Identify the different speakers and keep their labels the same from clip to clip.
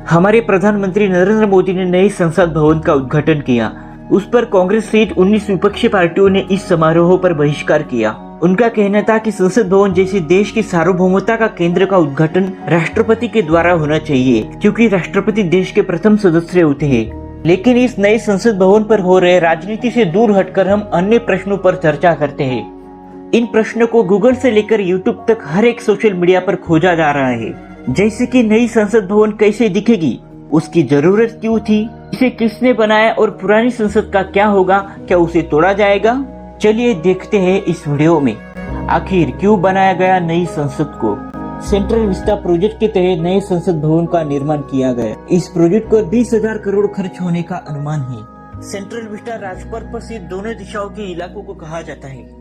Speaker 1: हमारे प्रधानमंत्री नरेंद्र मोदी ने नए संसद भवन का उद्घाटन किया। उस पर कांग्रेस सहित 19 विपक्षी पार्टियों ने इस समारोह पर बहिष्कार किया। उनका कहना था कि संसद भवन जैसे देश की सार्वभौमता का केंद्र का उद्घाटन राष्ट्रपति के द्वारा होना चाहिए, क्योंकि राष्ट्रपति देश के प्रथम सदस्य होते हैं। लेकिन इस नए संसद भवन पर हो रहे राजनीति से दूर हटकर हम अन्य प्रश्नों पर चर्चा करते हैं। इन प्रश्नों को गूगल से लेकर यूट्यूब तक हर एक सोशल मीडिया पर खोजा जा रहा है। जैसे कि नई संसद भवन कैसे दिखेगी, उसकी जरूरत क्यों थी, इसे किसने बनाया और पुरानी संसद का क्या होगा, क्या उसे तोड़ा जाएगा। चलिए देखते हैं इस वीडियो में आखिर क्यों बनाया गया नई संसद को। सेंट्रल विस्टा प्रोजेक्ट के तहत नए संसद भवन का निर्माण किया गया। इस प्रोजेक्ट को 20,000 करोड़ खर्च होने का अनुमान है। सेंट्रल विस्टा राजपथ पर स्थित दोनों दिशाओं के इलाकों को कहा जाता है।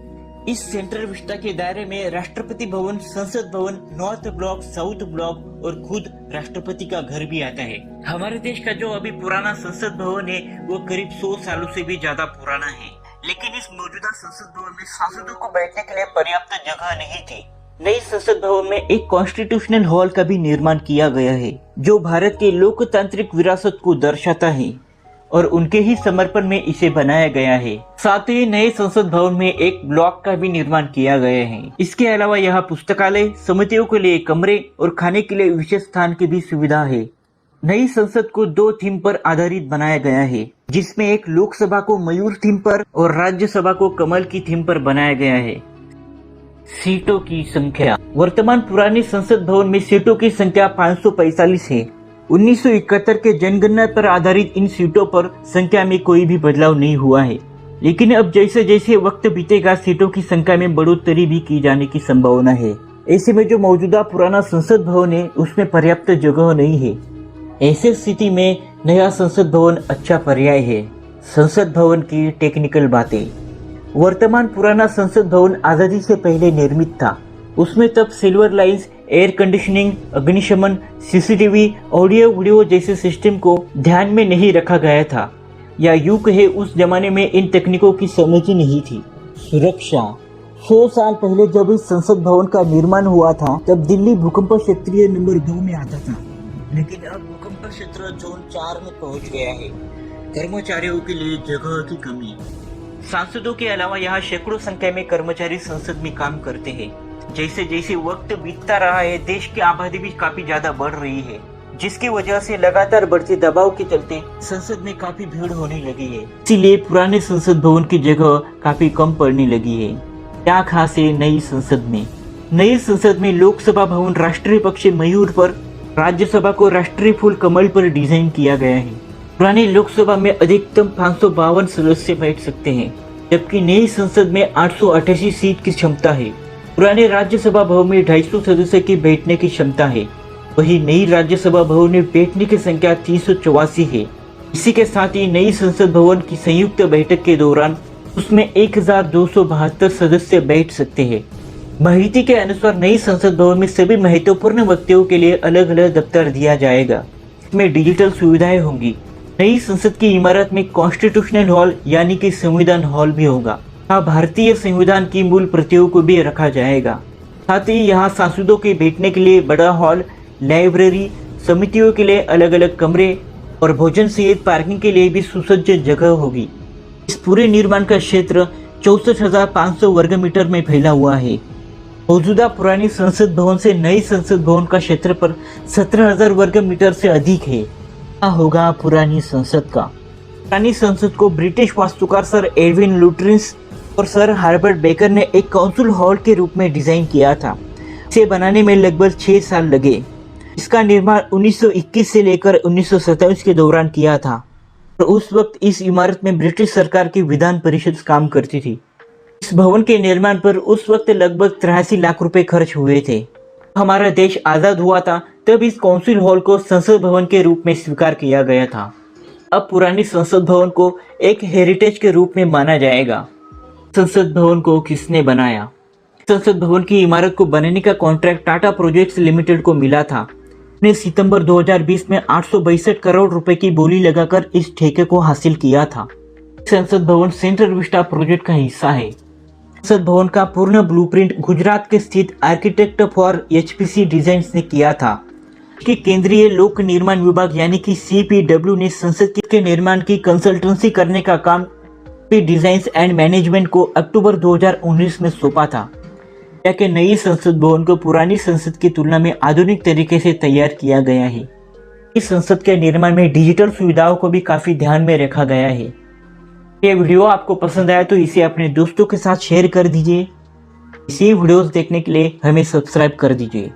Speaker 1: इस सेंट्रल विस्टा के दायरे में राष्ट्रपति भवन, संसद भवन, नॉर्थ ब्लॉक, साउथ ब्लॉक और खुद राष्ट्रपति का घर भी आता है। हमारे देश का जो अभी पुराना संसद भवन है वो करीब 100 सालों से भी ज्यादा पुराना है। लेकिन इस मौजूदा संसद भवन में सांसदों को बैठने के लिए पर्याप्त जगह नहीं थी। नई संसद भवन में एक कॉन्स्टिट्यूशनल हॉल का भी निर्माण किया गया है, जो भारत की लोकतांत्रिक विरासत को दर्शाता है और उनके ही समर्पण में इसे बनाया गया है। साथ ही नए संसद भवन में एक ब्लॉक का भी निर्माण किया गया है। इसके अलावा यहाँ पुस्तकालय, समितियों के लिए कमरे और खाने के लिए विशेष स्थान की भी सुविधा है। नई संसद को 2 थीम पर आधारित बनाया गया है, जिसमें एक लोकसभा को मयूर थीम पर और राज्यसभा को कमल की थीम पर बनाया गया है। सीटों की संख्या। वर्तमान पुराने संसद भवन में सीटों की संख्या 545 है। 1971 के जनगणना पर आधारित इन सीटों पर संख्या में कोई भी बदलाव नहीं हुआ है। लेकिन अब जैसे जैसे वक्त बीतेगा, सीटों की संख्या में बढ़ोतरी भी की जाने की संभावना है। ऐसे में जो मौजूदा पुराना संसद भवन है उसमें पर्याप्त जगह नहीं है। ऐसी स्थिति में नया संसद भवन अच्छा पर्याय है। संसद भवन की टेक्निकल बातें। वर्तमान पुराना संसद भवन आजादी से पहले निर्मित था। उसमें तब सिल्वर लाइन्स, एयर कंडीशनिंग, अग्निशमन, सीसीटीवी, ऑडियो वीडियो जैसे सिस्टम को ध्यान में नहीं रखा गया था, या यूं कहे उस जमाने में इन तकनीकों की समझ ही नहीं थी। सुरक्षा। 100 साल पहले जब इस संसद भवन का निर्माण हुआ था तब दिल्ली भूकंप क्षेत्रीय नंबर 2 में आता था, लेकिन अब भूकंप क्षेत्र जोन 4 में पहुंच गया है। कर्मचारियों के लिए जगह की कमी। सांसदों के अलावा यहाँ सैकड़ों संख्या में कर्मचारी संसद में काम करते हैं। जैसे जैसे वक्त बीतता रहा है, देश की आबादी भी काफी ज्यादा बढ़ रही है, जिसकी वजह से लगातार बढ़ते दबाव के चलते संसद में काफी भीड़ होने लगी है। इसीलिए पुराने संसद भवन की जगह काफी कम पड़ने लगी है। क्या खास है नई संसद में? नई संसद में लोकसभा भवन राष्ट्रीय पक्षी मयूर पर, राज्यसभा को राष्ट्रीय फूल कमल पर डिजाइन किया गया है। पुरानी लोकसभा में अधिकतम 552 सदस्य बैठ सकते हैं, जबकि नई संसद में 888 सीट की क्षमता है। पुराने राज्यसभा भवन में 250 सदस्य की बैठने की क्षमता है। वही नई राज्यसभा भवन में बैठने की संख्या 384 है। इसी के साथ ही नई संसद भवन की संयुक्त बैठक के दौरान उसमें 1272 सदस्य बैठ सकते हैं। माहिती के अनुसार नई संसद भवन में सभी महत्वपूर्ण व्यक्तियों के लिए अलग अलग दफ्तर दिया जाएगा। इसमें डिजिटल सुविधाएं होंगी। नई संसद की इमारत में कॉन्स्टिट्यूशनल हॉल यानी कि संविधान हॉल भी होगा। यहाँ भारतीय संविधान की मूल प्रतियों को भी रखा जाएगा। साथ ही यहाँ सांसदों के बैठने के लिए बड़ा हॉल, लाइब्रेरी, समितियों के लिए अलग अलग कमरे और भोजन सहित पार्किंग के लिए भी सुसज्ज जगह होगी। इस पूरे निर्माण का क्षेत्र 64,500 वर्ग मीटर में फैला हुआ है। मौजूदा पुरानी संसद भवन से नई संसद भवन का क्षेत्रफल 17,000 वर्ग मीटर से अधिक है। क्या होगा पुरानी संसद का? पुरानी संसद को ब्रिटिश वास्तुकार सर एडविन लुट्येंस और सर हर्बर्ट बेकर ने एक काउंसिल हॉल के रूप में डिजाइन किया था। इसे बनाने में लगभग 6 साल लगे। इसका निर्माण 1921 से लेकर 1927 के दौरान किया था और उस वक्त इस इमारत में ब्रिटिश सरकार की विधान परिषद काम करती थी। इस भवन के निर्माण पर उस वक्त लगभग 83 लाख रुपए खर्च हुए थे। हमारा देश आजाद हुआ था तब इस काउंसिल हॉल को संसद भवन के रूप में स्वीकार किया गया था। अब पुरानी संसद भवन को एक हेरिटेज के रूप में माना जाएगा। संसद भवन को किसने बनाया? संसद भवन की इमारत को बनाने का कॉन्ट्रैक्ट टाटा प्रोजेक्ट्स लिमिटेड को मिला था। ने सितंबर 2020 में 862 करोड़ रुपए की बोली लगाकर इस ठेके को हासिल किया था। संसद भवन सेंट्रल विस्टा प्रोजेक्ट का हिस्सा है। संसद भवन का पूर्ण ब्लूप्रिंट गुजरात के स्थित आर्किटेक्ट फॉर एचपीसी डिजाइन्स ने किया था। कि केंद्रीय लोक निर्माण विभाग यानी कि CPW ने संसद के निर्माण की कंसल्टेंसी करने का काम डिजाइन एंड मैनेजमेंट को अक्टूबर 2019 में सौंपा था। कि नई संसद भवन को पुरानी संसद की तुलना में आधुनिक तरीके से तैयार किया गया है। इस संसद के निर्माण में डिजिटल सुविधाओं को भी काफी ध्यान में रखा गया है। ये वीडियो आपको पसंद आया तो इसे अपने दोस्तों के साथ शेयर कर दीजिए। इसी वीडियोस देखने के लिए हमें सब्सक्राइब कर दीजिए।